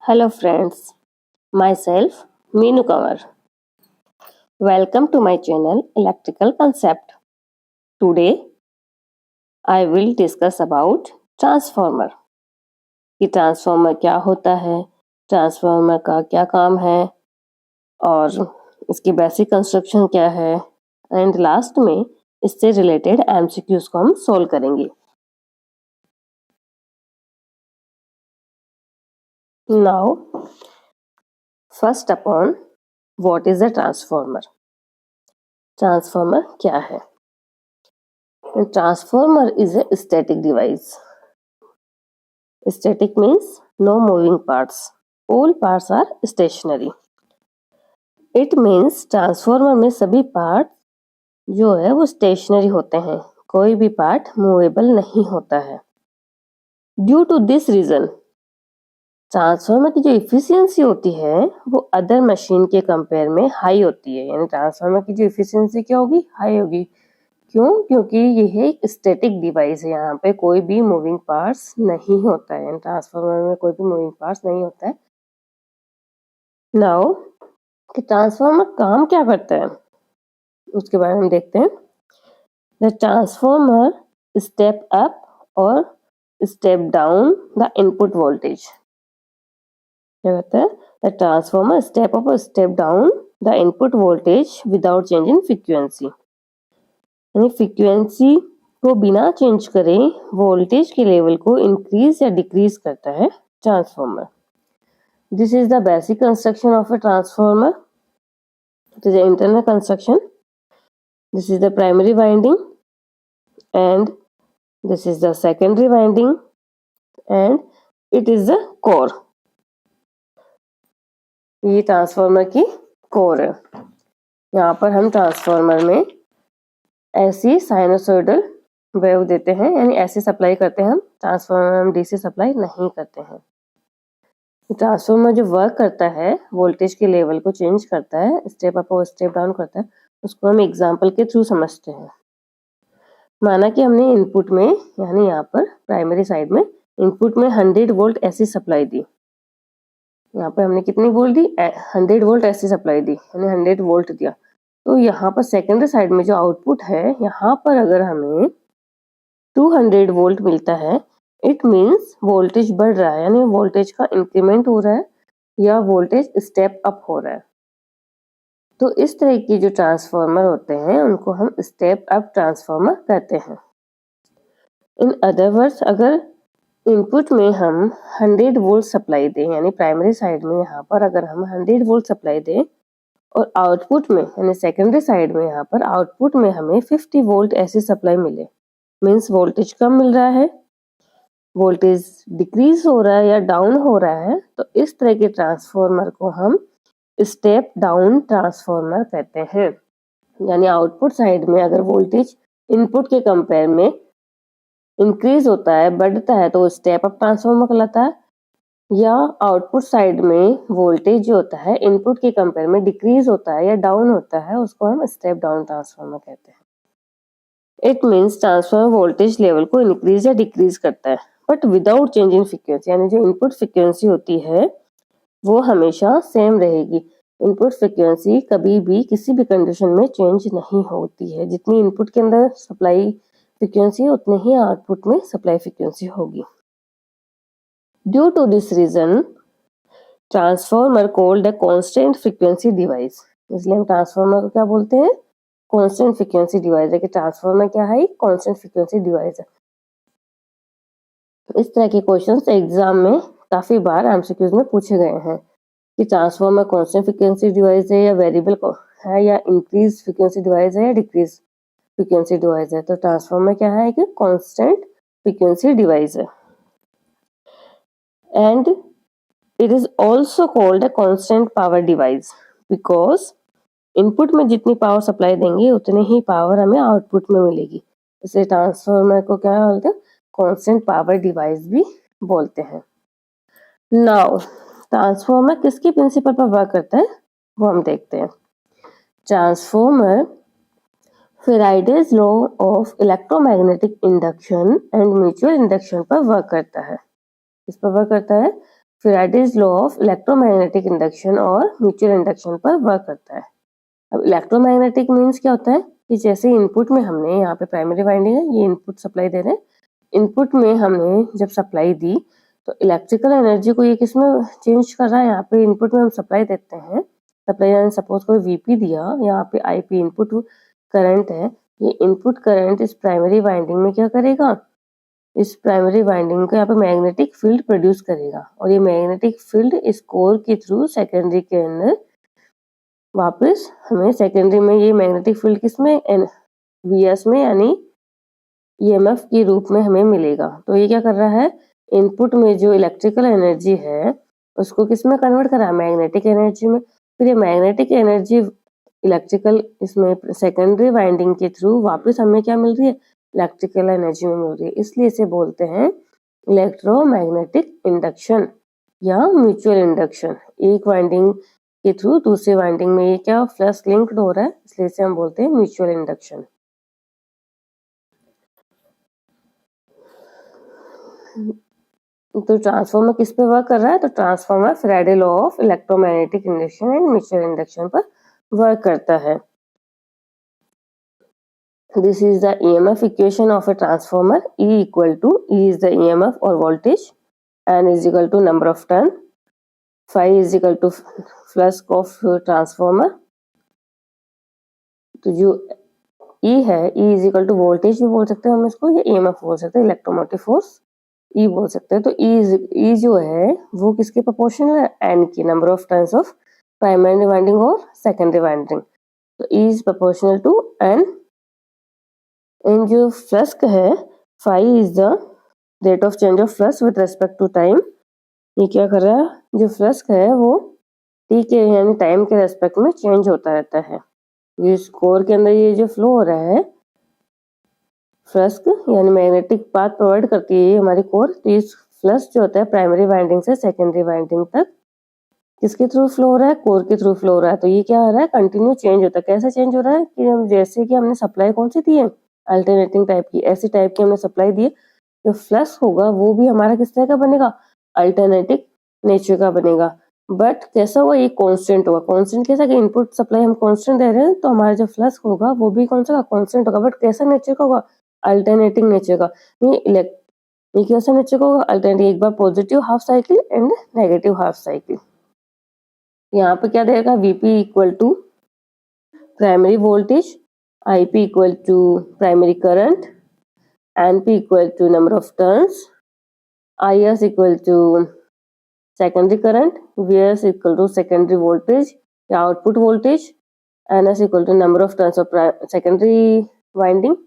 Hello friends, myself Meenu Kanwar. Welcome to my channel Electrical Concept. Today I will discuss about transformer कि transformer क्या होता है, transformer का क्या काम है और इसकी बेसिक कंस्ट्रक्शन क्या है एंड लास्ट में इससे रिलेटेड एमसीक्यूज को हम सोल्व करेंगे. Now first upon what is a transformer? Transformer क्या है? A transformer is a static device. Static means no moving parts. All parts are stationary. It means transformer में सभी part जो है वो स्टेशनरी होते हैं, कोई भी पार्ट मूवेबल नहीं होता है. Due to this reason transformer की जो इफिशियंसी होती है वो अदर मशीन के कंपेयर में हाई होती है. यानी ट्रांसफार्मर की जो इफिशियंसी क्या होगी? हाई होगी. क्यों? क्योंकि ये एक स्टैटिक डिवाइस है, यहाँ पे कोई भी मूविंग पार्ट्स नहीं होता है. ट्रांसफार्मर में कोई भी मूविंग पार्ट्स नहीं होता है. नाउ कि ट्रांसफार्मर काम क्या करता है उसके बारे में हम देखते हैं. द ट्रांसफार्मर स्टेप अप और step down the input voltage. क्या कहता है? द ट्रांसफार्मर स्टेप अप और step down the input voltage without change in frequency. यानी फ्रीक्वेंसी को बिना चेंज करे वोल्टेज के लेवल को इंक्रीज या डिक्रीज करता है transformer. This is the basic construction of a transformer. It is internal construction. This is the primary winding and this is the secondary winding and it is the core. ये transformer की core है. यहाँ पर हम transformer में ऐसी sinusoidal wave देते हैं, यानी ऐसे सप्लाई करते हैं. हम ट्रांसफार्मर में डीसी सप्लाई नहीं करते हैं. ट्रांसफार्मर जो वर्क करता है वोल्टेज के लेवल को चेंज करता है, स्टेप अप और स्टेप डाउन करता है, उसको हम एग्जांपल के थ्रू समझते हैं. माना कि हमने इनपुट में यानी यहाँ पर प्राइमरी साइड में इनपुट में 100 वोल्ट ऐसी सप्लाई दी. यहाँ पर हमने कितनी वोल्ट दी? 100 वोल्ट ऐसी सप्लाई दी, यानी 100 वोल्ट दिया. तो यहाँ पर सेकेंडरी साइड में जो आउटपुट है यहाँ पर अगर हमें 200 वोल्ट मिलता है, इट मीन्स वोल्टेज बढ़ रहा है, यानी वोल्टेज का इंक्रीमेंट हो रहा है या वोल्टेज स्टेप अप हो रहा है. तो इस तरह के जो ट्रांसफार्मर होते हैं उनको हम स्टेप अप ट्रांसफार्मर कहते हैं. इन अदर वर्ड्स अगर इनपुट में हम 100 वोल्ट सप्लाई दें, यानी प्राइमरी साइड में यहाँ पर अगर हम 100 वोल्ट सप्लाई दें और आउटपुट में यानी सेकेंडरी साइड में यहाँ पर आउटपुट में हमें 50 वोल्ट ऐसी सप्लाई मिले, मीन्स वोल्टेज कम मिल रहा है, वोल्टेज डिक्रीज हो रहा है या डाउन हो रहा है, तो इस तरह के ट्रांसफार्मर को हम स्टेप डाउन ट्रांसफार्मर कहते हैं. यानी आउटपुट साइड में अगर वोल्टेज इनपुट के कंपेयर में इंक्रीज होता है, बढ़ता है, तो स्टेप अप ट्रांसफार्मर कहलाता है. या आउटपुट साइड में वोल्टेज जो होता है इनपुट के कंपेयर में डिक्रीज होता है या डाउन होता है, उसको हम स्टेप डाउन ट्रांसफार्मर कहते हैं. It means transformer voltage level को इंक्रीज या डिक्रीज करता है but without change in frequency. यानी जो इनपुट फ्रीक्वेंसी होती है वो हमेशा सेम रहेगी. इनपुट फ्रीक्वेंसी कभी भी किसी भी कंडीशन में चेंज नहीं होती है. जितनी इनपुट के अंदर सप्लाई फ्रीक्वेंसी उतनी ही आउटपुट में सप्लाई फ्रीक्वेंसी होगी. Due to this reason transformer called a constant frequency device. इसलिए हम ट्रांसफार्मर को क्या बोलते हैं? कांस्टेंट फ्रीक्वेंसी डिवाइस है. कि ट्रांसफार्मर क्या है? कांस्टेंट फ्रीक्वेंसी डिवाइस है. इस तरह के क्वेश्चंस एग्जाम में काफी बार एमसीक्यूज में पूछे गए हैं कि ट्रांसफार्मर कांस्टेंट फ्रीक्वेंसी डिवाइस है या वेरिएबल है या इंक्रीज फ्रीक्वेंसी डिवाइस है या डिक्रीज फ्रीक्वेंसी डिवाइस है. तो ट्रांसफार्मर क्या है? कि कांस्टेंट फ्रीक्वेंसी डिवाइस है. And it is also called a constant power device because input में जितनी पावर सप्लाई देंगे उतनी ही पावर हमें आउटपुट में मिलेगी. इसलिए ट्रांसफार्मर को क्या बोलते हैं? कांस्टेंट पावर डिवाइस भी बोलते हैं. नाउ ट्रांसफार्मर किसके प्रिंसिपल पर वर्क करता है वो हम देखते हैं. Transformer Faraday's law of electromagnetic induction and mutual induction पर वर्क करता है. इस पर वर्क करता है. Faraday's law of electromagnetic induction और म्यूचुअल इंडक्शन पर वर्क करता है। अब इलेक्ट्रोमैग्नेटिक मीन्स क्या होता है कि जैसे इनपुट में हमने यहाँ पे प्राइमरी वाइंडिंग है, ये इनपुट सप्लाई दे रहे हैं, इनपुट में हमने जब सप्लाई दी तो इलेक्ट्रिकल एनर्जी को ये किसमें चेंज कर रहा है, यहाँ पे इनपुट में हम सप्लाई देते हैं, सप्लाई सपोज कोई वीपी दिया, यहाँ पे आईपी इनपुट करंट है, ये इनपुट करंट इस प्राइमरी वाइंडिंग में क्या करेगा, इस प्राइमरी वाइंडिंग को यहाँ पे मैग्नेटिक फील्ड प्रोड्यूस करेगा और ये मैग्नेटिक फील्ड इस कोर के थ्रू सेकेंडरी के अंदर वापस हमें सेकेंडरी में ये मैग्नेटिक फील्ड किसमें वीएस में यानी ईएमएफ के रूप में हमें मिलेगा। तो ये क्या कर रहा है, इनपुट में जो इलेक्ट्रिकल एनर्जी है उसको किसमें कन्वर्ट कर रहा है, मैग्नेटिक एनर्जी में। फिर ये मैग्नेटिक एनर्जी इलेक्ट्रिकल इसमें सेकेंडरी वाइंडिंग के थ्रू वापस हमें क्या मिल रही है, इलेक्ट्रिकल एनर्जी में मिल रही है, इसलिए इसे बोलते हैं इलेक्ट्रोमैग्नेटिक इंडक्शन या म्यूचुअल इंडक्शन। एक वाइंडिंग के थ्रू दूसरे वाइंडिंग में ये क्या फ्लक्स लिंक्ड हो रहा है, इसलिए इसे हम बोलते हैं म्यूचुअल इंडक्शन। तो ट्रांसफार्मर किस पे वर्क कर रहा है, तो transformer Faraday law of electromagnetic induction and mutual induction पर वर्क करता है। This is the EMF equation of a transformer. E equal to E is the EMF or voltage, N is equal to number of turn, phi is equal to flux of transformer. तो जो E है, E is equal to voltage भी बोल सकते हैं हम इसको, या EMF बोल सकते हैं, इलेक्ट्रोमोटिव फोर्स E बोल सकते हैं। तो E जो है वो किसके प्रोपोर्शनल है, N की, number of turns of primary winding और सेकेंडरी वाइंडिंग। तो E is proportional to N। इन जो फ्लक्स है, phi is the rate of change of flux with respect to time. ये क्या कर रहा है, जो फ्लक्स है वो टी के यानी टाइम के रेस्पेक्ट में चेंज होता रहता है। इस कोर के अंदर ये जो फ्लो हो रहा है, फ्लक्स यानी मैग्नेटिक पाथ प्रोवाइड करती है हमारी कोर। तो इस फ्लक्स जो होता है प्राइमरी वाइंडिंग से सेकेंडरी वाइंडिंग तक किसके थ्रू फ्लो हो रहा है, कोर के थ्रू फ्लो हो रहा है। तो ये क्या हो रहा है, कंटिन्यू चेंज होता है। कैसे चेंज हो रहा है कि हम जैसे कि हमने सप्लाई कौन सी दी है, अल्टरनेटिंग टाइप की, ऐसी टाइप की हमने सप्लाई दी है, जो फ्लक्स होगा वो भी हमारा किस तरह का बनेगा, अल्टरनेटिक नेचर का बनेगा। बट कैसा होगा, ये कांस्टेंट होगा। कांस्टेंट कैसा कि इनपुट सप्लाई हम कांस्टेंट दे रहे हैं तो हमारा जो फ्लक्स होगा वो भी कौन सा कांस्टेंट होगा, बट कैसा नेचर का होगा, अल्टरनेटिंग नेचर का। ये कैसा नेचर का होगा, अल्टरनेटिव, एक बार positive half cycle and negative half cycle. यहाँ पे क्या देगा, VP equal to primary voltage, IP equal to primary current, NP equal to number of turns, IS equal to secondary current, VS equal to secondary voltage या output voltage, NS equal to number of turns of secondary winding,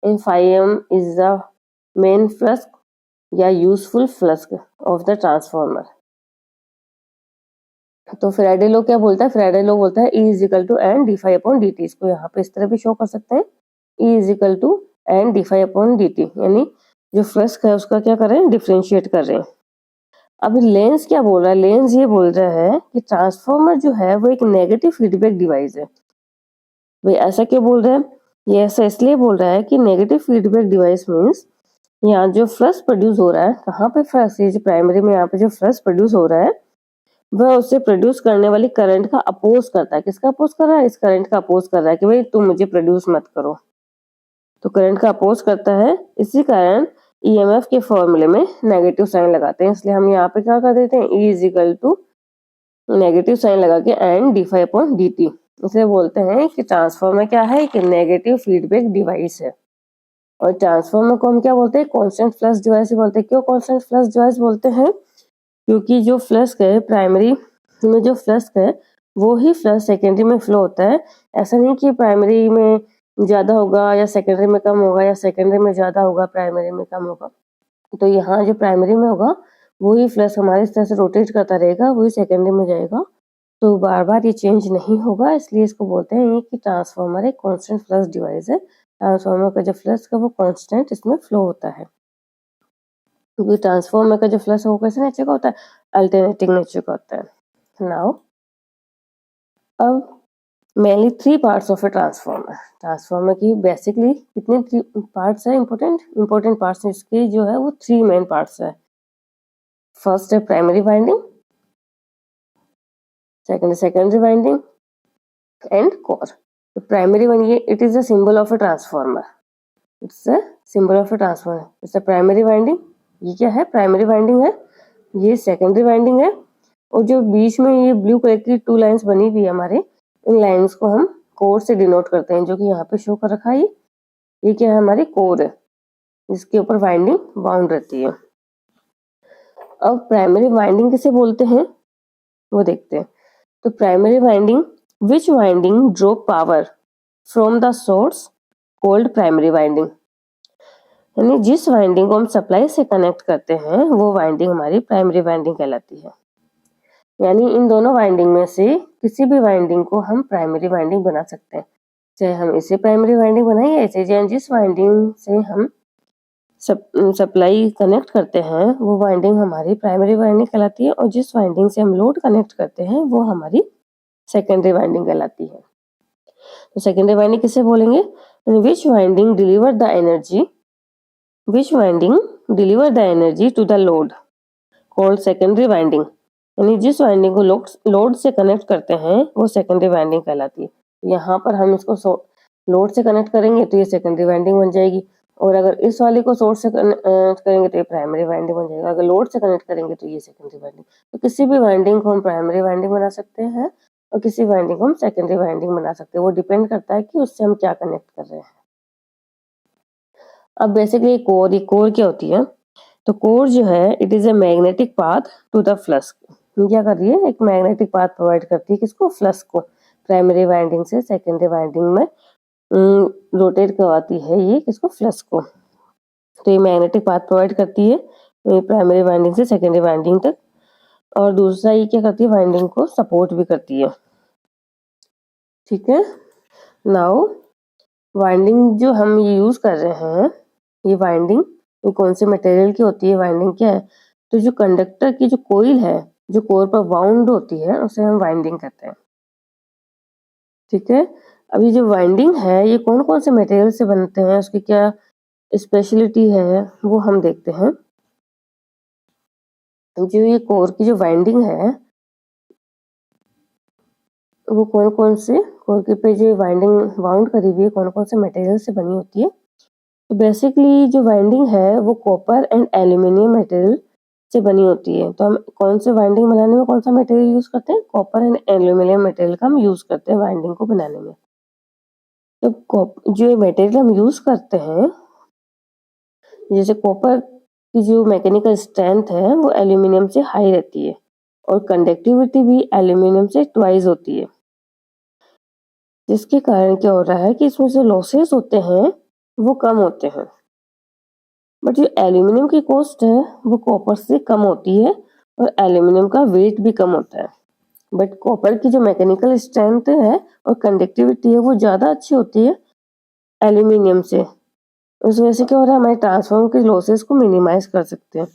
and phi m is the main flux या useful flux of the transformer। तो Faraday law क्या बोलता है, Faraday law बोलता है E is equal to N d phi upon dt। इसको यहाँ पे इस तरह भी शो कर सकते हैं, E is equal to N d phi upon dt, यानी जो फ्लक्स है उसका क्या कर रहे हैं, डिफरेंशिएट कर रहे हैं। अब लेंस क्या बोल रहा है, लेंस ये बोल रहा है कि ट्रांसफॉर्मर जो है वो एक नेगेटिव फीडबैक डिवाइस है। भाई ऐसा क्यों बोल रहा है, ये ऐसा इसलिए बोल रहा है कि नेगेटिव फीडबैक डिवाइस मीन्स यहाँ जो फ्लक्स प्रोड्यूस हो रहा है, कहाँ पे फ्लक्स, ये जो प्राइमरी में यहाँ पे जो फ्लक्स प्रोड्यूस हो रहा है वह उससे प्रोड्यूस करने वाली करंट का अपोज करता है। किसका अपोज कर रहा है, इस करंट का अपोज कर रहा है कि भाई तुम मुझे प्रोड्यूस मत करो, तो करंट का अपोज करता है। इसी कारण ईएमएफ के फॉर्मूले में नेगेटिव साइन लगाते हैं, इसलिए हम यहाँ पे क्या कर देते हैं, E is equal to negative sign लगा के N d phi upon dt। इसलिए बोलते हैं कि ट्रांसफार्मर क्या है, कि नेगेटिव फीडबैक डिवाइस है। और ट्रांसफार्मर को हम क्या बोलते हैं, कांस्टेंट फ्लक्स डिवाइस बोलते हैं। क्यों कांस्टेंट फ्लक्स डिवाइस बोलते हैं, क्योंकि जो फ्लक्स है प्राइमरी में जो फ्लक्स है वो ही फ्लक्स सेकेंडरी में फ्लो होता है। ऐसा नहीं कि प्राइमरी में ज़्यादा होगा या सेकेंडरी में कम होगा, या सेकेंडरी में ज़्यादा होगा प्राइमरी में कम होगा। तो यहाँ जो प्राइमरी में होगा वही फ्लक्स हमारे इस तरह से रोटेट करता रहेगा, वही सेकेंडरी में जाएगा, तो बार बार ये चेंज नहीं होगा। इसलिए इसको बोलते हैं कि ट्रांसफार्मर एक कॉन्स्टेंट फ्लक्स डिवाइस है। ट्रांसफार्मर का जो फ्लक्स है वो कॉन्स्टेंट इसमें फ्लो होता है, क्योंकि ट्रांसफार्मर का जो फ्लक्स है वो कैसे नेचर का होता है, अल्टरनेटिंग नेचर का होता है। नाउ अब mainly 3 parts of a transformer. Transformer की बेसिकली कितने 3 पार्ट्स है, इंपॉर्टेंट पार्ट्स इसके जो है वो 3 मेन पार्ट्स है। फर्स्ट है प्राइमरी वाइंडिंग, सेकंड है सेकेंडरी वाइंडिंग एंड कोर। तो primary winding it is a symbol of a transformer, it's a symbol of a transformer, it's a primary winding. ये क्या है? प्राइमरी वाइंडिंग है। ये secondary winding है। और जो बीच में ये ब्लू कलर की 2 लाइंस बनी हुई है हमारे, इन लाइंस को हम कोर से डिनोट करते हैं, जो कि यहाँ पे शो कर रखा है। ये क्या है? हमारी कोर है, जिसके ऊपर वाइंडिंग बाउंड रहती है। अब प्राइमरी वाइंडिंग किसे बोलते हैं वो देखते हैं। तो primary winding, which winding draw power from the source called primary winding. यानी जिस वाइंडिंग को हम सप्लाई से कनेक्ट करते हैं वो वाइंडिंग हमारी प्राइमरी वाइंडिंग कहलाती है। यानी इन दोनों वाइंडिंग में से किसी भी वाइंडिंग को हम प्राइमरी वाइंडिंग बना सकते हैं, चाहे हम इसे प्राइमरी वाइंडिंग बनाएं या ऐसे। जिस वाइंडिंग से हम सप्लाई कनेक्ट करते हैं वो वाइंडिंग हमारी प्राइमरी वाइंडिंग कहलाती है, और जिस वाइंडिंग से हम लोड कनेक्ट करते हैं वो हमारी सेकेंडरी वाइंडिंग कहलाती है। तो सेकेंडरी वाइंडिंग किसे बोलेंगे? Which winding deliver the energy, which winding deliver the energy to the load called secondary winding. यानी जिस वाइंडिंग को लोड से कनेक्ट करते हैं वो सेकेंडरी वाइंडिंग कहलाती है। यहाँ पर हम इसको लोड से कनेक्ट करेंगे तो ये सेकेंडरी वाइंडिंग बन जाएगी, और अगर इस वाले को सोर्स से करेंगे तो ये प्राइमरी वाइंडिंग बन जाएगा। अगर लोड से कनेक्ट करेंगे तो ये सेकेंडरी वाइंडिंग। तो किसी भी वाइंडिंग को हम प्राइमरी वाइंडिंग बना सकते हैं और किसी वाइंडिंग को हम सेकेंडरी वाइंडिंग बना सकते हैं। वो डिपेंड करता है कि उससे हम क्या कनेक्ट कर रहे हैं। अब बेसिकली कोर क्या होती है? तो कोर जो है it is a magnetic path to the flux. क्या कर रही है? एक मैग्नेटिक पाथ प्रोवाइड करती है किसको? फ्लक्स को। प्राइमरी वाइंडिंग से सेकेंडरी वाइंडिंग में रोटेट करवाती है ये किसको? फ्लक्स को। तो ये मैग्नेटिक पाथ प्रोवाइड करती है प्राइमरी वाइंडिंग से सेकेंडरी वाइंडिंग तक। और दूसरा ये क्या करती है? वाइंडिंग को सपोर्ट भी करती है। ठीक है। नाउ वाइंडिंग जो हम ये यूज कर रहे हैं, ये वाइंडिंग ये कौन से मटेरियल की होती है? वाइंडिंग क्या है? तो जो कंडक्टर की जो कोइल है जो कोर पर वाउंड होती है उसे हम वाइंडिंग कहते हैं। ठीक है। अब ये जो वाइंडिंग है ये कौन कौन से मटेरियल से बनते हैं, उसकी क्या स्पेशलिटी है वो हम देखते हैं। जो ये कोर की जो वाइंडिंग है वो कौन कौन से कोर के पे जो वाइंडिंग वाउंड करी हुई है कौन कौन से मटेरियल से बनी होती है। तो बेसिकली जो वाइंडिंग है वो कॉपर एंड एल्यूमिनियम मटेरियल से बनी होती है। तो हम कौन से वाइंडिंग बनाने में कौन सा मटेरियल यूज करते हैं? कॉपर एंड एल्यूमिनियम मटेरियल का हम यूज करते हैं वाइंडिंग को बनाने में। तो जो मटेरियल हम यूज करते हैं, जैसे कॉपर की जो मैकेनिकल स्ट्रेंथ है वो एल्यूमिनियम से हाई रहती है और कंडक्टिविटी भी एल्यूमिनियम से ट्वाइस होती है, जिसके कारण क्या हो रहा है कि इसमें जो लॉसेस होते हैं वो कम होते हैं। बट जो एल्यूमिनियम की कॉस्ट है वो कॉपर से कम होती है और एल्यूमिनियम का वेट भी कम होता है। बट कॉपर की जो मैकेनिकल स्ट्रेंथ है और कंडक्टिविटी है वो ज़्यादा अच्छी होती है एल्यूमिनियम से। उस वजह से क्या हो रहा है? हमारे ट्रांसफार्मर के लॉसेस को मिनिमाइज कर सकते हैं।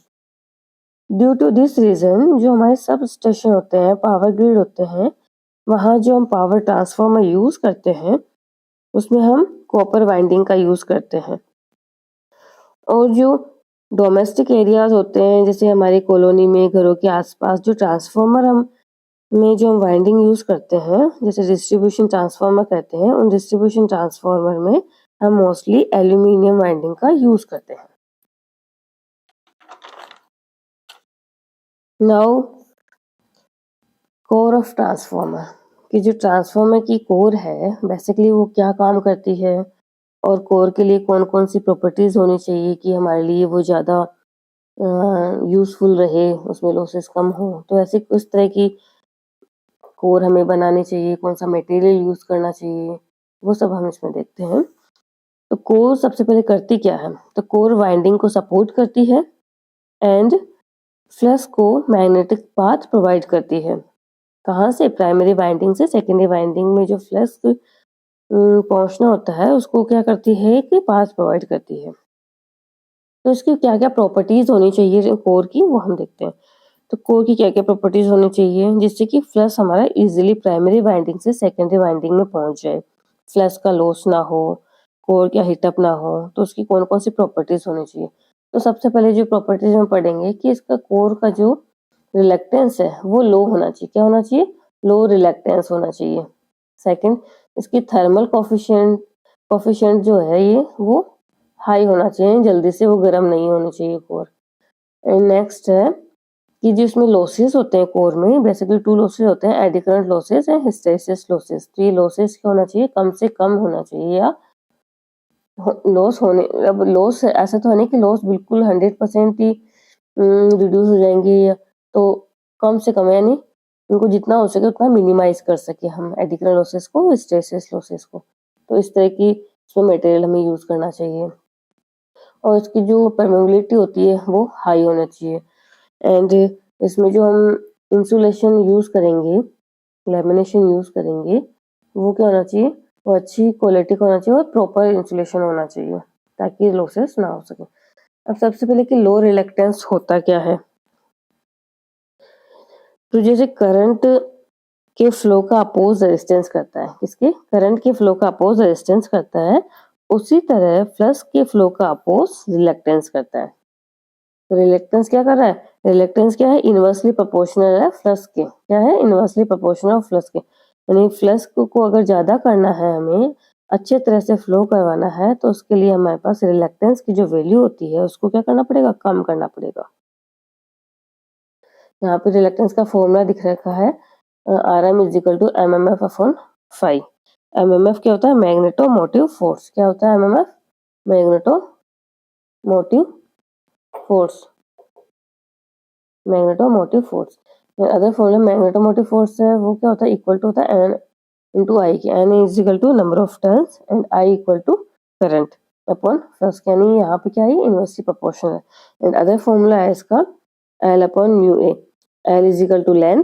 ड्यू टू दिस रीजन जो हमारे सब स्टेशन होते हैं, पावर ग्रिड होते हैं, वहाँ जो हम पावर ट्रांसफार्मर यूज करते हैं उसमें हम कॉपर वाइंडिंग का यूज करते हैं। और जो डोमेस्टिक एरियाज होते हैं जैसे हमारी कॉलोनी में, घरों के आसपास, जो ट्रांसफार्मर जो हम वाइंडिंग यूज करते हैं जैसे डिस्ट्रीब्यूशन ट्रांसफार्मर कहते हैं, उन डिस्ट्रीब्यूशन ट्रांसफार्मर में हम मोस्टली एल्यूमिनियम वाइंडिंग का यूज करते हैं। नाउ कोर ऑफ ट्रांसफार्मर कि जो ट्रांसफार्मर की कोर है बेसिकली वो क्या काम करती है और कोर के लिए कौन कौन सी प्रॉपर्टीज होनी चाहिए कि हमारे लिए वो ज़्यादा यूजफुल रहे, उसमें लॉसेस कम हो। तो ऐसे उस तरह की कोर हमें बनानी चाहिए, कौन सा मटेरियल यूज करना चाहिए, वो सब हम इसमें देखते हैं। तो कोर सबसे पहले करती क्या है? तो कोर वाइंडिंग को सपोर्ट करती है एंड फ्लक्स को मैग्नेटिक पाथ प्रोवाइड करती है। कहाँ से? प्राइमरी वाइंडिंग से सेकेंडरी वाइंडिंग में जो फ्लक्स पहुंचना होता है उसको क्या करती है कि पाथ प्रोवाइड करती है। तो इसकी क्या क्या प्रॉपर्टीज होनी चाहिए कोर की वो हम देखते हैं। तो कोर की क्या क्या प्रॉपर्टीज होनी चाहिए जिससे कि फ्लक्स हमारा इजीली प्राइमरी वाइंडिंग से सेकेंडरी वाइंडिंग में पहुंच जाए, फ्लक्स का लॉस ना हो, कोर क्या हीटअप ना हो। तो उसकी कौन कौन सी प्रॉपर्टीज होनी चाहिए? तो सबसे पहले जो प्रॉपर्टीज हम पढ़ेंगे कि इसका कोर का जो रिलेक्टेंस है वो लो होना चाहिए। क्या होना चाहिए? लो रिलेक्टेंस होना चाहिए। सेकंड, इसकी थर्मल कोफिशिएंट जो है ये वो हाई होना चाहिए, जल्दी से वो गर्म नहीं होनी चाहिए कोर। एंड नेक्स्ट है कि जो इसमें लॉसेस होते हैं कोर में, बेसिकली 2 लॉसेस होते हैं, eddy current losses and hysteresis losses. 3 losses क्या होना चाहिए? कम से कम होना चाहिए, या लॉस होने, अब लॉस ऐसा तो है नहीं कि लॉस बिल्कुल 100% ही रिड्यूस हो जाएंगे, या तो कम से कम, यानी उनको जितना हो सके उतना मिनिमाइज कर सके हम एडी करंट लॉसेस को, हिस्टैरिसीस लॉसेस को। तो इस तरह की इसमें मटेरियल हमें यूज करना चाहिए, और इसकी जो परमेबिलिटी होती है वो हाई होना चाहिए। एंड इसमें जो हम इंसुलेशन यूज करेंगे, लैमिनेशन यूज करेंगे, वो क्या होना चाहिए? वो अच्छी क्वालिटी का होना चाहिए और प्रॉपर इंसुलेशन होना चाहिए ताकि लॉसेस ना हो सके। अब सबसे पहले कि लो रिलेक्टेंस होता क्या है? तो जैसे करंट के फ्लो का अपोज रेजिस्टेंस करता है, किसके? करंट के फ्लो का अपोज रेजिस्टेंस करता है, उसी तरह फ्लक्स के फ्लो का अपोज रिलेक्टेंस करता है। तो रिलेक्टेंस क्या कर रहा है? रिलेक्टेंस क्या है? इनवर्सली प्रोपोर्शनल है फ्लक्स के। क्या है? इनवर्सली प्रोपोर्शनल फ्लक्स के, यानी फ्लक्स को अगर ज्यादा करना है, हमें अच्छे तरह से फ्लो करवाना है, तो उसके लिए हमारे पास रिलेक्टेंस की जो वैल्यू होती है उसको क्या करना पड़ेगा? कम करना पड़ेगा। यहाँ पे रिलेक्टेंस का फॉर्मूला दिख रखा है, RM = mmf/5। mmf क्या होता है? Magnetomotive force. क्या होता है mmf? Magnetomotive force. Magnetomotive force. Other formula magnetomotive force है वो क्या होता है? इक्वल टू होता है N × I के। N = number of turns and I = current upon flux, यानी यहाँ पे क्या है? इनवर्सली प्रोपोर्शनल है। एंड अदर फॉर्मूला है इसका L/μA। L = length,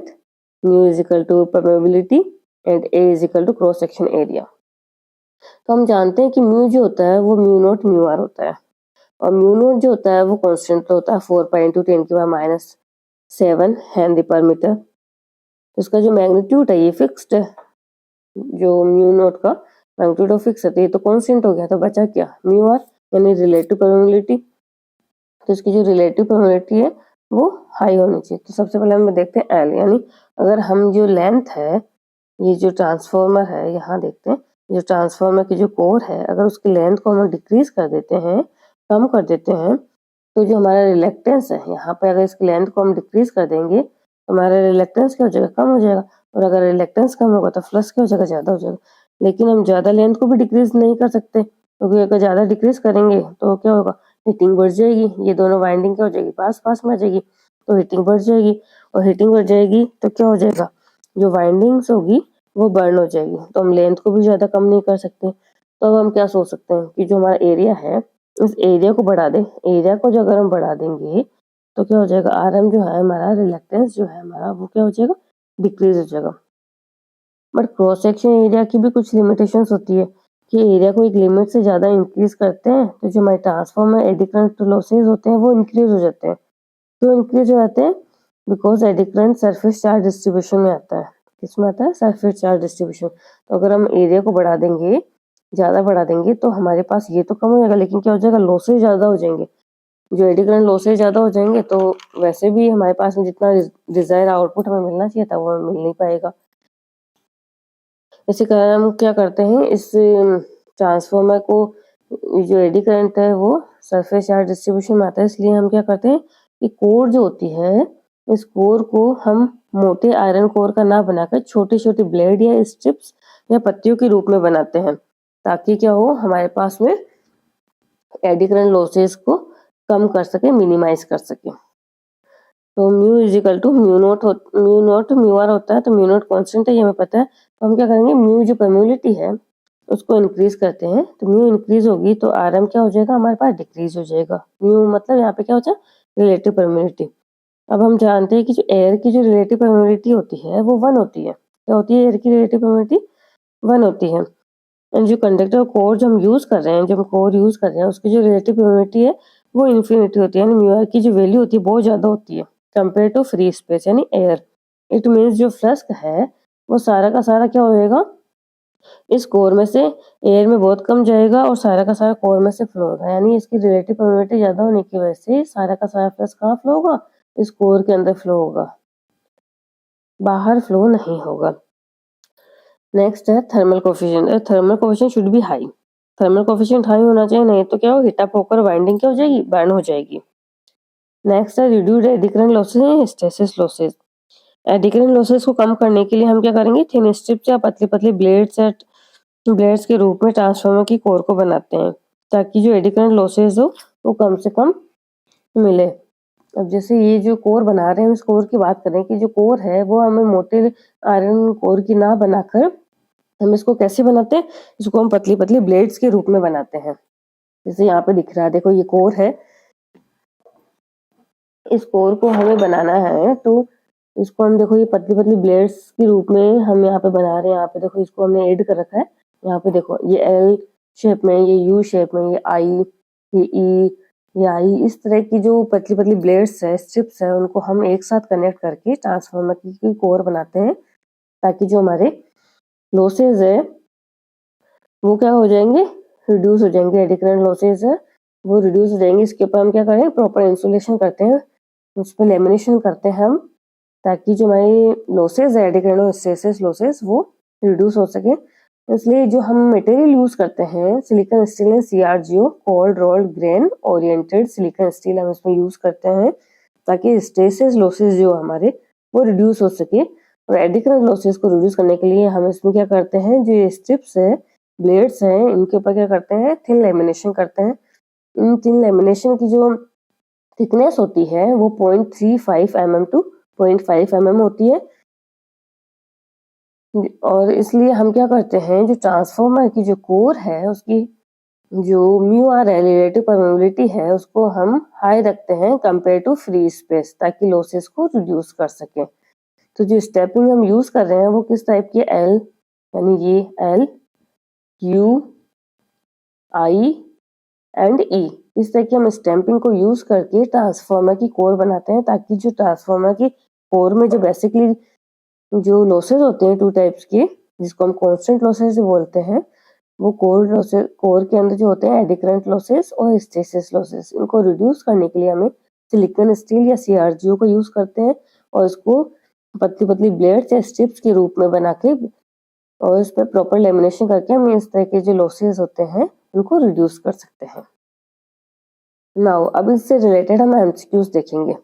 μ = permeability and A = cross section area. तो हम जानते हैं कि म्यू जो होता है वो μ0 μr होता है, और μ0 जो होता है वो कांस्टेंट होता है 4 पाई × 10⁻⁷ हेनरी/मीटर। तो इसका जो मैग्नीट्यूड है ये फिक्स्ड है, जो μ0 का मैग्नीट्यूड फिक्स है, तो ये तो कांस्टेंट हो गया, तो बचा क्या? μr, यानी रिलेटिव परमेबिलिटी। तो इसकी जो रिलेटिव परमेबिलिटी है वो हाई होनी चाहिए। तो सबसे पहले हम देखते हैं एल, यानी अगर हम जो लेंथ है, ये जो ट्रांसफार्मर है, यहाँ देखते हैं जो ट्रांसफार्मर की जो कोर है, अगर उसकी लेंथ को हम डिक्रीज कर देते हैं, कम कर देते हैं, तो जो हमारा रिलेक्टेंस है यहाँ पे, अगर इसकी लेंथ को हम डिक्रीज कर देंगे तो हमारा रिलेक्टेंस क्या हो जाएगा? कम हो जाएगा। और अगर रिलेक्टेंस कम होगा तो फ्लक्स क्या हो जाएगा? ज्यादा हो जाएगा। लेकिन हम ज्यादा लेंथ को भी डिक्रीज नहीं कर सकते, क्योंकि अगर ज्यादा डिक्रीज करेंगे तो क्या होगा? हीटिंग बढ़ जाएगी, ये दोनों वाइंडिंग क्या हो जाएगी? पास पास में आ जाएगी, तो हीटिंग बढ़ जाएगी, और हीटिंग बढ़ जाएगी तो क्या हो जाएगा? जो वाइंडिंग्स होगी वो बर्न हो जाएगी, तो हम लेंथ को भी ज्यादा कम नहीं कर सकते। तो अब हम क्या सोच सकते हैं कि जो हमारा एरिया है, उस एरिया को बढ़ा दें। एरिया को जो अगर हम बढ़ा देंगे तो क्या हो जाएगा? RM जो है हमारा, रिलेक्टेंस जो है हमारा, वो क्या हो जाएगा? डिक्रीज हो जाएगा। बट क्रॉस सेक्शन एरिया की भी कुछ लिमिटेशंस होती है कि एरिया को एक लिमिट से ज्यादा इंक्रीज करते हैं तो जो हमारे ट्रांसफॉर्मर एडी करंट लॉसेज होते हैं वो इंक्रीज हो जाते हैं। क्यों इंक्रीज हो जाते हैं? Because eddy current surface charge distribution में आता है। किसमें आता है? Surface charge distribution. तो अगर हम एरिया को बढ़ा देंगे, ज्यादा बढ़ा देंगे, तो हमारे पास ये तो कम हो जाएगा, लेकिन क्या हो जाएगा? लॉसेज ज्यादा हो जाएंगे। जो एडी करंट लॉसेज ज्यादा हो जाएंगे तो वैसे भी हमारे पास में जितना डिजायर आउटपुट हमें मिलना चाहिए था वो हमें मिल नहीं पाएगा। इसी कारण हम क्या करते हैं, इस ट्रांसफार्मर को, जो एडी करंट है वो सरफेस चार्ज डिस्ट्रीब्यूशन में आता है, इसलिए हम क्या करते हैं कि कोर जो होती है, इस कोर को हम मोटे आयरन कोर का ना बनाकर छोटे छोटे ब्लेड या स्ट्रिप्स या पत्तियों के रूप में बनाते हैं, ताकि क्या हो? हमारे पास में एडी करंट लॉसेस को कम कर सके, मिनिमाइज कर सके। तो μ = μ0 μr होता है, तो μ0 कांस्टेंट है, ये हमें पता है। तो हम क्या करेंगे? म्यू जो परमेबिलिटी है उसको इंक्रीज करते हैं, तो म्यू इंक्रीज होगी तो RM क्या हो जाएगा? हमारे पास डिक्रीज हो जाएगा। म्यू मतलब यहाँ पे क्या हो जाए? Relative permeability. अब हम जानते हैं कि जो एयर की जो रिलेटिव परमेबिलिटी होती है वो 1 होती है। क्या होती है? एयर की रिलेटिव परमेबिलिटी 1 होती है। एंड जो कंडक्टर कोर जो हम यूज कर रहे हैं, जो हम कोर यूज कर रहे हैं, उसकी जो रिलेटिव परमेबिलिटी है वो इन्फिनिटी होती है, यानी म्यू की जो वैल्यू होती है बहुत ज्यादा होती है कंपेयर टू फ्री स्पेस यानी एयर। इट मीन्स जो फ्लक्स है वो सारा का सारा क्या हो जाएगा? इस कोर में से एयर में बहुत कम जाएगा और सारा का सारा कोर में से फ्लो होगा, यानी इसकी रिलेटिव परमिटिविटी ज्यादा होने की वजह से सारा का सारा फ्लक्स कहाँ फ्लो होगा, इस कोर के अंदर फ्लो होगा, बाहर फ्लो नहीं होगा। नेक्स्ट है thermal coefficient. Thermal coefficient should be high. Thermal coefficient high होना चाहिए, नहीं तो क्या हो, हीट अप होकर वाइंडिंग क्या हो जाएगी, बर्न हो जाएगी। नेक्स्ट है reduced eddy current losses and hysteresis losses. Eddy current losses को कम करने के लिए हम क्या करेंगे, थिन स्ट्रिप्स या पतली पतली ब्लेड्स के रूप में ट्रांसफार्मर की कोर को बनाते हैं, ताकि जो एडी करंट लॉसेस हो वो कम से कम मिले। अब जैसे ये जो कोर बना रहे हैं, इस कोर की बात करें कि जो कोर है वो हमें मोटे आयरन कोर की ना बनाकर हम इसको कैसे बनाते हैं, इसको हम पतली पतली ब्लेड्स के रूप में बनाते हैं। जैसे यहाँ पे दिख रहा है, देखो ये कोर है, इस कोर को हमें बनाना है तो इसको हम देखो ये पतली पतली ब्लेड्स के रूप में हम यहाँ पे बना रहे हैं। यहाँ पे देखो इसको हमने ऐड कर रखा है, यहाँ पे देखो ये एल शेप में, ये यू शेप में, ये आई, ये ई, ये आई, इस तरह की जो पतली पतली ब्लेड्स है, स्ट्रिप्स है, उनको हम एक साथ कनेक्ट करके ट्रांसफार्मर की कोर बनाते हैं, ताकि जो हमारे लॉसेज है वो क्या हो जाएंगे, रिड्यूस हो जाएंगे। एडी करंट लॉसेज है वो रिड्यूस हो जाएंगे। इसके ऊपर हम क्या करें, प्रॉपर इंसुलेशन करते हैं, उस पर लेमिनेशन करते हैं हम, ताकि जो हमारी लॉसेज है, एडी करंट और हिस्टेरेसिस लॉसेज, वो रिड्यूस हो सके। इसलिए जो हम मटेरियल यूज करते हैं, silicon steel and CRGO, cold rolled grain oriented silicon steel, हम इसमें यूज करते हैं ताकि हिस्टेरेसिस लॉसेज जो हमारे वो रिड्यूस हो सके। और एडी करंट लॉसेज को रिड्यूस करने के लिए हम इसमें क्या करते हैं, जो ये स्ट्रिप्स है, ब्लेड्स हैं, इनके ऊपर क्या करते हैं, थिन लेमिनेशन करते हैं। इन थिन लेमिनेशन की जो थिकनेस होती है वो 0.35 mm टू 0.5 mm होती है। और इसलिए हम क्या करते हैं, जो ट्रांसफार्मर की जो कोर है उसकी जो म्यू आर है, रिलेटिव परमेबिलिटी है, उसको हम हाई रखते हैं कंपेयर टू फ्री स्पेस, ताकि लॉसेस को रिड्यूस कर सकें। तो जो स्टेपिंग हम यूज कर रहे हैं वो किस टाइप की, एल, यानी ये एल, यू, आई एंड ई, इस तरह की हम स्टैंपिंग को यूज करके ट्रांसफार्मर की कोर बनाते हैं, ताकि जो ट्रांसफार्मर की कोर में जो बेसिकली जो लॉसेस होते हैं टू टाइप्स के, जिसको हम कांस्टेंट लॉसेस बोलते हैं, वो कोर के अंदर जो होते हैं एडी करंट लॉसेस और हिस्टेरेसिस लॉसेस, इनको रिड्यूस करने के लिए हमें सिलिकॉन स्टील या सीआरजीओ को यूज करते हैं, और इसको पतली पतली ब्लेड्स या स्ट्रिप्स के रूप में बना के और इस पर प्रॉपर लेमिनेशन करके हम इस तरह के जो लॉसेस होते हैं उनको रिड्यूस कर सकते हैं। नाउ अब इससे रिलेटेड हम एमसीक्यूज देखेंगे।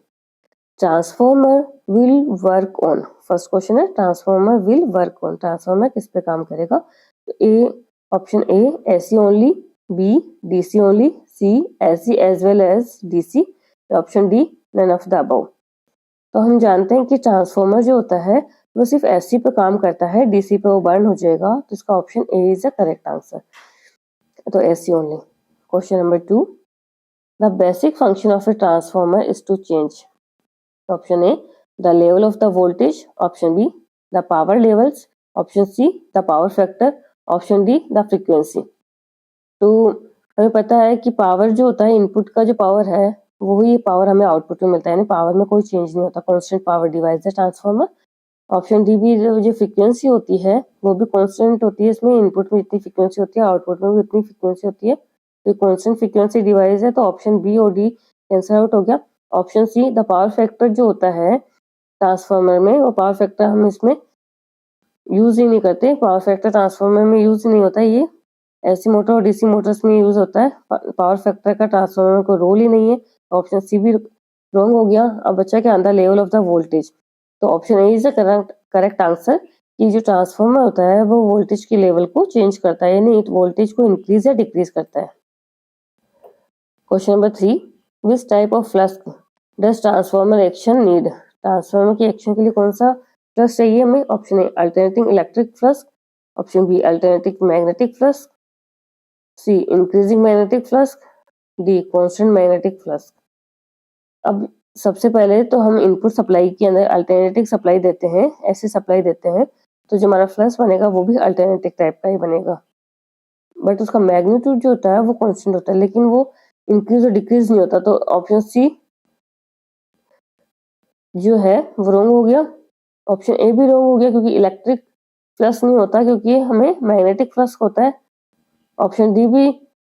Transformer will work on, first question है transformer will work on, transformer किस पे काम करेगा, तो A, option A AC only, B DC only, C AC as well as DC, option D none of the above. तो हम जानते हैं कि ट्रांसफार्मर जो होता है वो सिर्फ एसी पे काम करता है, डीसी पे वो बर्न हो जाएगा, तो इसका option A is the correct answer, तो AC only. Question number 2, the basic function of a transformer is to change, option A the level of the voltage, option B the power levels, option C the power factor, option D the frequency. तो हमें पता है कि power जो होता है, input का जो पावर है वही पावर हमें आउटपुट में मिलता है, यानी पावर में कोई चेंज नहीं होता, कांस्टेंट पावर डिवाइस है ट्रांसफार्मर। ऑप्शन डी भी जो फ्रीक्वेंसी होती है वो भी कांस्टेंट होती है, इसमें इनपुट में इतनी फ्रीक्वेंसी होती है, आउटपुट में भी उतनी फ्रीक्वेंसी होती है, तो कांस्टेंट फ्रीक्वेंसी डिवाइस है, तो ऑप्शन बी और डी कैंसिल आउट हो गया। Option C the power factor जो होता है ट्रांसफार्मर में, वो पावर फैक्टर हम इसमें यूज ही नहीं करते, पावर फैक्टर ट्रांसफार्मर में यूज नहीं होता, ये एसी मोटर और डीसी मोटर्स में यूज होता है, पावर फैक्टर का ट्रांसफार्मर को रोल ही नहीं है। ऑप्शन सी भी रॉन्ग हो गया। अब बचा क्या, the level of the voltage, तो option A is the correct answer, कि जो ट्रांसफार्मर होता है वो वोल्टेज के लेवल को चेंज करता है, यानी वोल्टेज को इंक्रीज या डिक्रीज करता है। Question number 3, which type of flux does transformer action need, transformer की एक्शन के लिए कौन सा फ्लक्स चाहिए हमें, option A alternating electric flux, option B alternating magnetic flux, C increasing magnetic flux, D constant magnetic flux. अब सबसे पहले तो हम इनपुट सप्लाई के अंदर अल्टरनेटिव सप्लाई देते हैं, ऐसे सप्लाई देते हैं, तो जो हमारा फ्लक्स बनेगा वो भी अल्टरनेटिव टाइप का ही बनेगा, बट उसका मैग्नीट्यूड जो होता है वो कांस्टेंट होता है, लेकिन वो इंक्रीज और डिक्रीज नहीं होता। तो ऑप्शन सी जो है वो रॉन्ग हो गया, ऑप्शन ए भी रॉन्ग हो गया, क्योंकि इलेक्ट्रिक फ्लक्स नहीं होता क्योंकि हमें मैग्नेटिक फ्लक्स होता है। ऑप्शन डी भी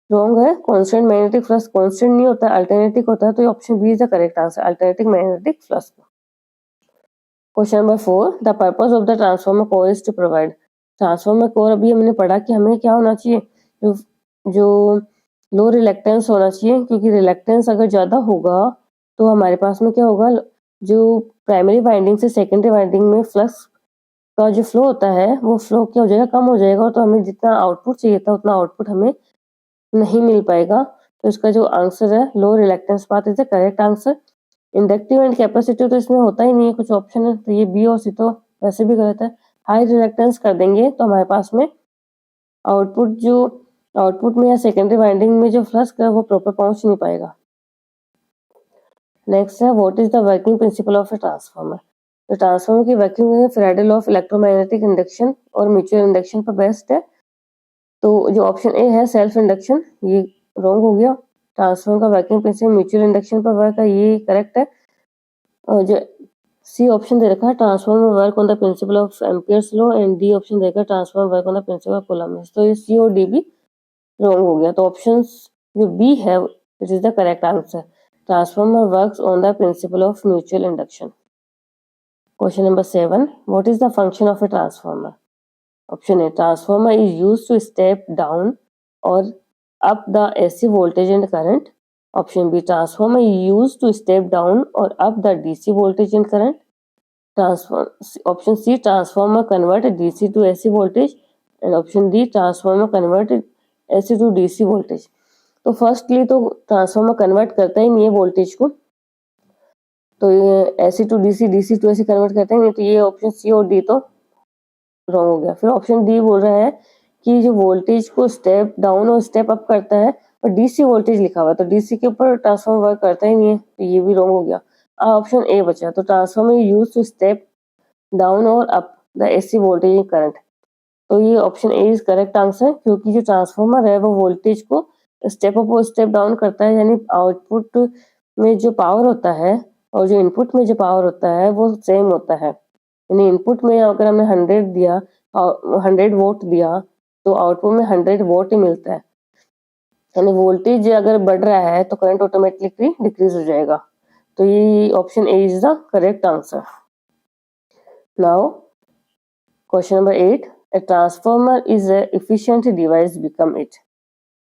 रॉन्ग है, कांस्टेंट मैग्नेटिक फ्लक्स कांस्टेंट नहीं होता, अल्टरनेटिव होता है, तो ये option B is the correct answer, alternative magnetic flux. Question number 4, the purpose of the transformer core is to provide. Transformer core अभी हमने पढ़ा कि हमें क्या होना चाहिए, जो लो रिलेक्टेंस होना चाहिए, क्योंकि रिलेक्टेंस अगर ज्यादा होगा तो हमारे पास में क्या होगा, जो प्राइमरी वाइंडिंग से सेकेंडरी वाइंडिंग में फ्लक्स का जो फ्लो होता है वो फ्लो क्या हो जाएगा, कम हो जाएगा, तो हमें जितना आउटपुट चाहिए था उतना आउटपुट हमें नहीं मिल पाएगा। तो इसका जो आंसर है low reluctance path is the correct answer. Inductive and capacitive तो इसमें होता ही नहीं है, कुछ ऑप्शन है, तो ये बी और सी तो वैसे भी गलत है। हाई रिलेक्टेंस कर देंगे तो हमारे पास में आउटपुट में या सेकेंडरी वाइंडिंग में जो फ्लक्स है वो प्रॉपर पहुंच नहीं पाएगा। नेक्स्ट है, what is the working principle of a transformer. तो ट्रांसफार्मर की वर्किंग है Faraday law of electromagnetic induction और म्यूचुअल इंडक्शन पर बेस्ड है। तो जो ऑप्शन ए है सेल्फ इंडक्शन, ये रॉन्ग हो गया। ट्रांसफार्मर का वर्किंग प्रिंसिपल म्यूचुअल इंडक्शन पर वर्क है, ये करेक्ट है। और जो सी ऑप्शन दे रखा है transformer work on the principle of Ampere's law, and D option देकर transformer work on the principle of Coulomb. तो ये सी और डी भी रॉन्ग हो गया। तो ऑप्शन जो बी है it is the correct answer, transformer works on the principle of mutual induction. Question number 7, what is the function of a transformer. Option A, transformer is used to step down और up the AC voltage and current. Option B, transformer used to step down or up the DC voltage and current. Option C, transformer converted DC to AC voltage, and option D, transformer converted AC to DC voltage. तो firstly तो transformer convert करता ही नहीं है voltage को, तो ये AC to DC, DC to AC convert करता ही नहीं, तो ये ऑप्शन सी और डी तो रॉन्ग हो गया। फिर ऑप्शन डी बोल रहा है कि जो वोल्टेज को स्टेप डाउन और स्टेप अप करता है और डीसी वोल्टेज लिखा हुआ है, तो डीसी के ऊपर ट्रांसफार्मर वर्क करता ही नहीं है, तो ये भी रॉन्ग हो गया। ऑप्शन ए बचा, तो transformer use to step down और up the AC voltage current. तो ये option A is correct answer, क्योंकि जो ट्रांसफार्मर है वो वोल्टेज को स्टेप अप और स्टेप डाउन करता है, यानी आउटपुट में जो पावर होता है और जो इनपुट में जो पावर होता है वो सेम होता है। यानी इनपुट में अगर हमने 100 दिया, 100 वोल्ट दिया, तो आउटपुट में 100 वोल्ट ही मिलता है। यानी वोल्टेज अगर बढ़ रहा है तो करंट ऑटोमेटिकली डिक्रीज हो जाएगा। तो ये option A is the correct answer. Now question number 8, a transformer is a efficient device become it.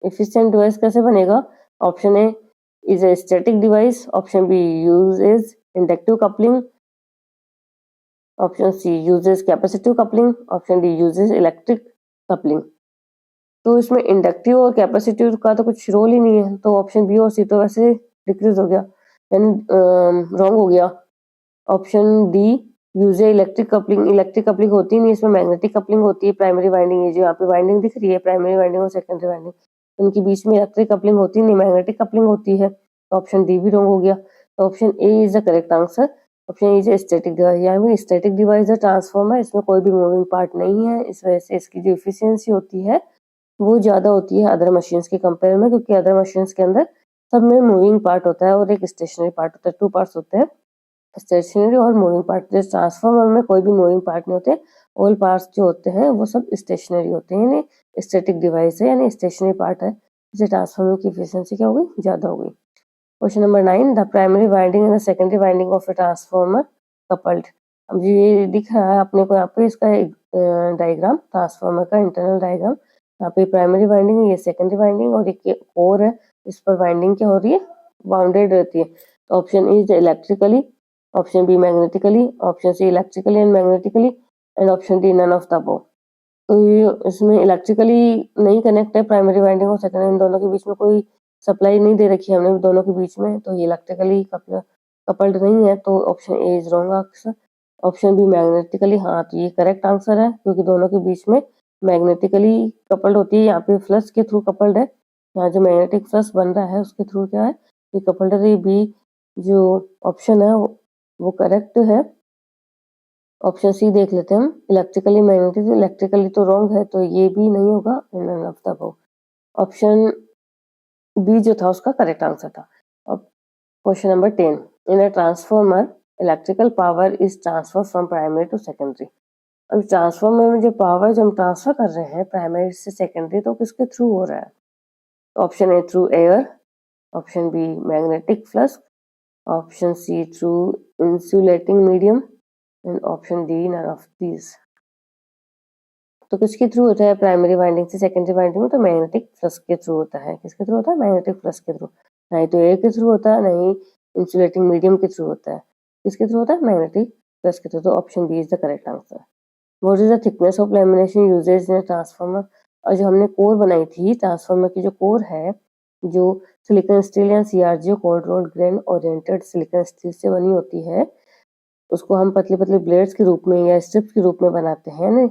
Efficient device कैसे बनेगा। Option A is a static device, option B uses inductive coupling, option C uses capacitive coupling, option D uses electric coupling. तो इसमें inductive और capacitive का तो कुछ role ही नहीं है, तो ऑप्शन बी और सी तो वैसे डिक्रीज हो गया, यानी रॉन्ग हो गया। Option D use electric coupling होती नहीं, इसमें मैग्नेटिक कपलिंग होती है। प्राइमरी वाइंडिंग है जो यहाँ पे वाइंडिंग दिख रही है, प्राइमरी वाइंडिंग और सेकेंडरी वाइंडिंग, उनके बीच में इलेक्ट्रिक कपलिंग होती नहीं, मैग्नेटिक कपलिंग होती है। तो ऑप्शन डी भी रॉन्ग हो गया। तो option A is the correct answer, option is static device. यहाँ स्टैटिक डिवाइस है ट्रांसफार्मर, इसमें कोई भी मूविंग पार्ट नहीं है, इस वजह से इसकी जो इफिशियंसी होती है वो ज्यादा होती है अदर मशीन्स के कंपेयर में, क्योंकि अदर मशीन्स के अंदर सब में मूविंग पार्ट होता है और एक स्टेशनरी पार्ट होता है। 2 पार्ट्स होते हैं, स्टेशनरी और मूविंग पार्ट। जैसे ट्रांसफार्मर में कोई भी मूविंग पार्ट नहीं होते, ऑल पार्ट्स जो होते हैं वो सब स्टेशनरी होते हैं, यानी स्टैटिक डिवाइस है, यानी स्टेशनरी पार्ट है, जिससे ट्रांसफार्मर की एफिशिएंसी क्या हो गई, ज्यादा हो गई। Question number 9, the primary winding and the secondary winding of a transformer coupled. अब ये दिख रहा है अपने को यहाँ पे, इसका डायग्राम, ट्रांसफार्मर का इंटरनल डायग्राम। यहाँ पे प्राइमरी वाइंडिंग है, ये सेकेंडरी वाइंडिंग, और एक कोर है, इस पर वाइंडिंग क्या हो रही है, बाउंडेड रहती है। तो option is electrically, option B magnetically, option C electrically and magnetically, and option D none of the above. तो ये इसमें इलेक्ट्रिकली नहीं कनेक्ट है प्राइमरी वाइंडिंग और सेकेंडरी, इन दोनों के बीच में कोई सप्लाई नहीं दे रखी है हमने दोनों के बीच में, तो ये इलेक्ट्रिकली कपल्ड नहीं है। तो option A is wrong answer. Option B magnetically, हाँ तो ये करेक्ट आंसर है, क्योंकि दोनों के बीच में मैग्नेटिकली कपल्ड होती है। यहाँ पे फ्लक्स के थ्रू कपल्ड है, यहाँ जो मैग्नेटिक फ्लक्स बन रहा है उसके थ्रू क्या है, ये कपल्ड है। बी जो ऑप्शन है वो करेक्ट है। ऑप्शन सी देख लेते हैं हम, इलेक्ट्रिकली मैग्नेटिक, इलेक्ट्रिकली तो रॉन्ग है, तो ये भी नहीं होगा, none of the above. Option B जो था उसका करेक्ट आंसर था। अब question number 10, in a transformer electrical power is transfer from primary to secondary. अब ट्रांसफार्मर में जो पावर जो हम ट्रांसफर कर रहे हैं प्राइमरी से सेकेंडरी, तो किसके थ्रू हो रहा है? Option A through air, option B magnetic flux, option C through insulating medium and option D none of these. तो किसके थ्रू होता है प्राइमरी वाइंडिंग से सेकेंडरी वाइंडिंग में? तो मैग्नेटिक फ्लक्स के थ्रू होता है। किसके थ्रू होता है? मैग्नेटिक फ्लक्स के थ्रू। नहीं तो एयर के थ्रू होता है, नहीं इंसुलेटिंग मीडियम के थ्रू होता है। किसके थ्रू होता है? मैग्नेटिक फ्लक्स के थ्रू। तो option B is the correct answer. What is the thickness of lamination uses in transformer? और जो हमने कोर बनाई थी ट्रांसफार्मर की, जो कोर है जो सिलिकॉन स्टील या CRGO cold rolled grain oriented silicon steel से बनी होती है, उसको हम पतले पतले ब्लेड्स के रूप में या स्ट्रिप्स के रूप में बनाते हैं ना।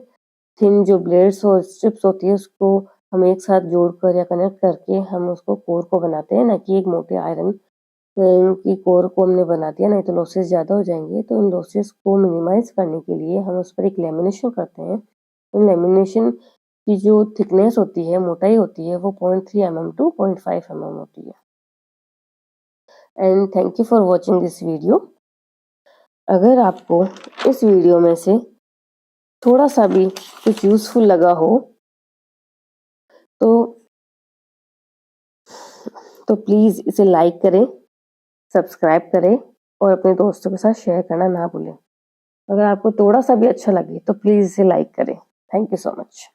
थिन जो ब्लेड्स और स्ट्रिप्स होती है उसको हम एक साथ जोड़कर या कनेक्ट करके हम उसको कोर को बनाते हैं, ना कि एक मोटे आयरन की कोर को हमने बना दिया, नहीं तो लॉसेस ज़्यादा हो जाएंगे। तो इन लॉसेस को मिनिमाइज करने के लिए हम उस पर एक लेमिनेशन करते हैं। तो लेमिनेशन की जो थिकनेस होती है, मोटाई होती है, वो 0.3 mm to 0.5 mm होती है। And thank you for watching this video. अगर आपको इस वीडियो में से थोड़ा सा भी कुछ यूजफुल लगा हो तो प्लीज़ इसे लाइक करें, सब्सक्राइब करें और अपने दोस्तों के साथ शेयर करना ना भूलें। अगर आपको थोड़ा सा भी अच्छा लगे तो प्लीज़ इसे लाइक करें। Thank you so much.